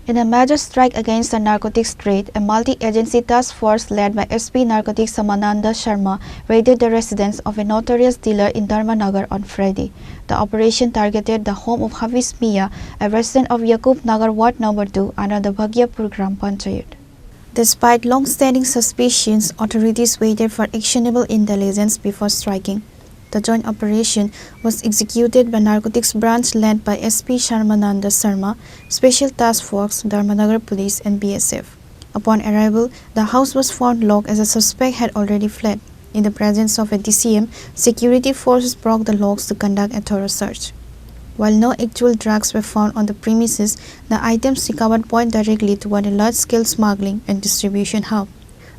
In a major strike against the narcotics trade, a multi-agency task force led by SP Narcotics Shamananda Sharma raided the residence of a notorious dealer in Dharmanagar on Friday. The operation targeted the home of Hafiz Mia, a resident of Yakubnagar Ward No. 2 under the Bhagyapur Gram Panchayat. Despite long-standing suspicions, authorities waited for actionable intelligence before striking. The joint operation was executed by Narcotics Branch led by SP Shamananda Sharma, Special Task Force, Dharmanagar Police and BSF. Upon arrival, the house was found locked as the suspect had already fled. In the presence of a DCM, security forces broke the locks to conduct a thorough search. While no actual drugs were found on the premises, the items recovered point directly toward a large-scale smuggling and distribution hub.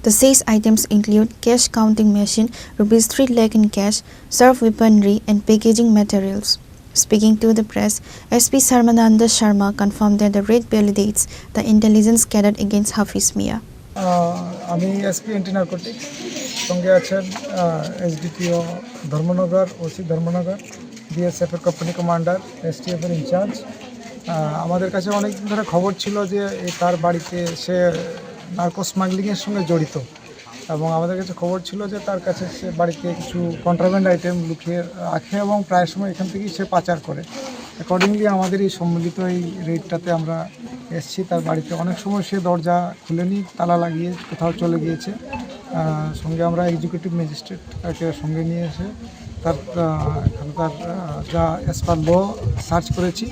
The seized items include cash counting machine, ₹3 lakh in cash, surf weaponry and packaging materials. Speaking to the press, SP Narcotics Sharma confirmed that the raid validates the intelligence gathered against Hafiz Mia. আমি SP Narcotics সঙ্গে আছেন SDPO Dharmanagar, OC Dharmanagar, BSF এর company commander, STF এর in charge. আমাদের কাছে অনেক দিন ধরে খবর ছিল যে তার বাড়িতে সে নার্কো স্মাগলিংয়ের সঙ্গে জড়িত এবং আমাদের কাছে খবর ছিল যে তার কাছে সে বাড়িতে কিছু কন্ট্রাব্যান্ড আইটেম লুকিয়ে রাখে এবং প্রায় সময় এখান থেকেই সে পাচার করে। অ্যাকর্ডিংলি আমাদের এই সম্মিলিত এই রেডটাতে আমরা এসেছি তার বাড়িতে। অনেক সময় সে দরজা খুলেনি, তালা লাগিয়ে কোথাও চলে গিয়েছে। সঙ্গে আমরা এক্সিকিউটিভ ম্যাজিস্ট্রেটকে সঙ্গে নিয়ে এসে তার এখানকার যা অ্যাজ পার ল সার্চ করেছি।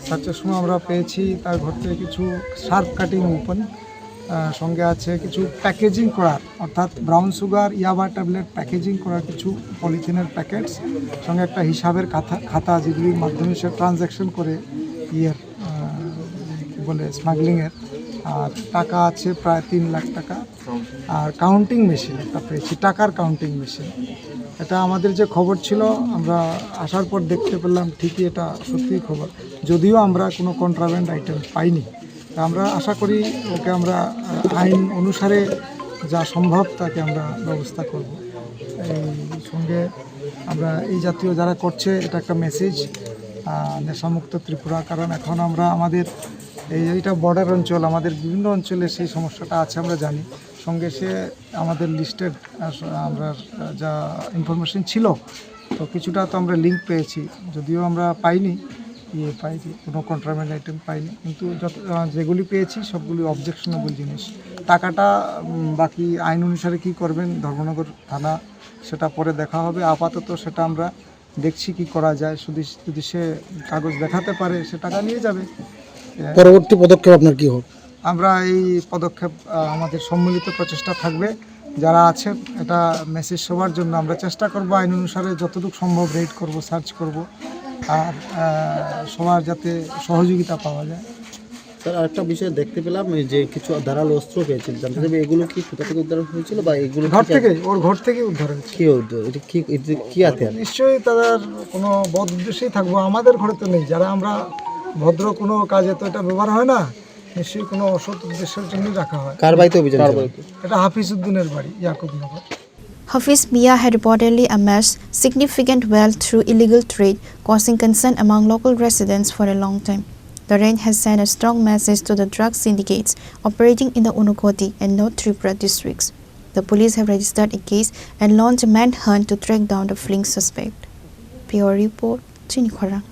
সার্চের সময় আমরা পেয়েছি তার ঘর থেকে কিছু শার্প কাটিং ওপেন, সঙ্গে আছে কিছু প্যাকেজিং করার অর্থাৎ ব্রাউন সুগার, ইয়াবা ট্যাবলেট প্যাকেজিং করার কিছু পলিথিনের প্যাকেটস, সঙ্গে একটা হিসাবের খাতা যেগুলির মাধ্যমে সে ট্রানজ্যাকশন করে বলে স্মাগলিংয়ের। আর টাকা আছে প্রায় 3 লাখ টাকা। আর কাউন্টিং মেশিন একটা পেয়েছি, টাকার কাউন্টিং মেশিন। এটা আমাদের যে খবর ছিল আমরা আসার পর দেখতে পেলাম ঠিকই এটা সত্যিই খবর, যদিও আমরা কোনো কন্ট্রাব্যান্ড আইটেম পাইনি। আমরা আশা করি ওকে আমরা আইন অনুসারে যা সম্ভব তাকে আমরা ব্যবস্থা করব। এই সঙ্গে আমরা এই জাতীয় যারা করছে এটা একটা মেসেজ নেশামুক্ত ত্রিপুরা, কারণ এখন আমরা আমাদের এইটা বর্ডার অঞ্চল, আমাদের বিভিন্ন অঞ্চলে সেই সমস্যাটা আছে আমরা জানি। সঙ্গে সে আমাদের লিস্টেড আমরা যা ইনফরমেশন ছিল তো কিছুটা তো আমরা লিঙ্ক পেয়েছি, যদিও আমরা পাইনি কোনো কন্ট্রাব্যান্ড আইটেম পাইনি, কিন্তু যেগুলি পেয়েছি সবগুলি অবজেকশনেবল জিনিস। টাকাটা বাকি আইন অনুসারে কী করবেন ধর্মনগর থানা সেটা পরে দেখা হবে। আপাতত সেটা আমরা দেখছি কি করা যায়। যদি সে কাগজ দেখাতে পারে সে টাকা নিয়ে যাবে। পরবর্তী পদক্ষেপ আপনার কী হবে? আমরা এই পদক্ষেপ আমাদের সম্মিলিত প্রচেষ্টা থাকবে যারা আছে এটা মেসেজ সবার জন্য আমরা চেষ্টা করব। আইন অনুসারে যতটুকু সম্ভব রেড করব, সার্চ করব, আর সবার যাতে সহযোগিতা পাওয়া যায়। স্যার আরেকটা বিষয় দেখতে পেলাম যে কিছু ধারালো অস্ত্র পেয়েছিল, জানতে চাইবে এগুলো কি কোথা থেকে উদ্ধার হয়েছিল বা এগুলো ঘর থেকে, ওর ঘর থেকে উদ্ধার হয়েছে। কি হাতিয়ার? নিশ্চয়ই তাদের কোনো বদ উদ্দেশ্যেই থাকবো, আমাদের ঘরে তো নেই। যারা আমরা ভদ্র কোনো কাজে তো এটা ব্যবহার হয় না, নিশ্চয়ই কোনো অসৎ উদ্দেশ্যের জন্যই রাখা হয়। কার বাড়িতে অভিযান? এটা হাফিজ উদ্দিনের বাড়ি, Yakubnagar. Hafiz Mia had reportedly amassed significant wealth through illegal trade, causing concern among local residents for a long time. The raid has sent a strong message to the drug syndicates operating in the Unukoti and North Tripura districts. The police have registered a case and launched a manhunt to track down the fleeing suspect. PR report, Chini Khorang.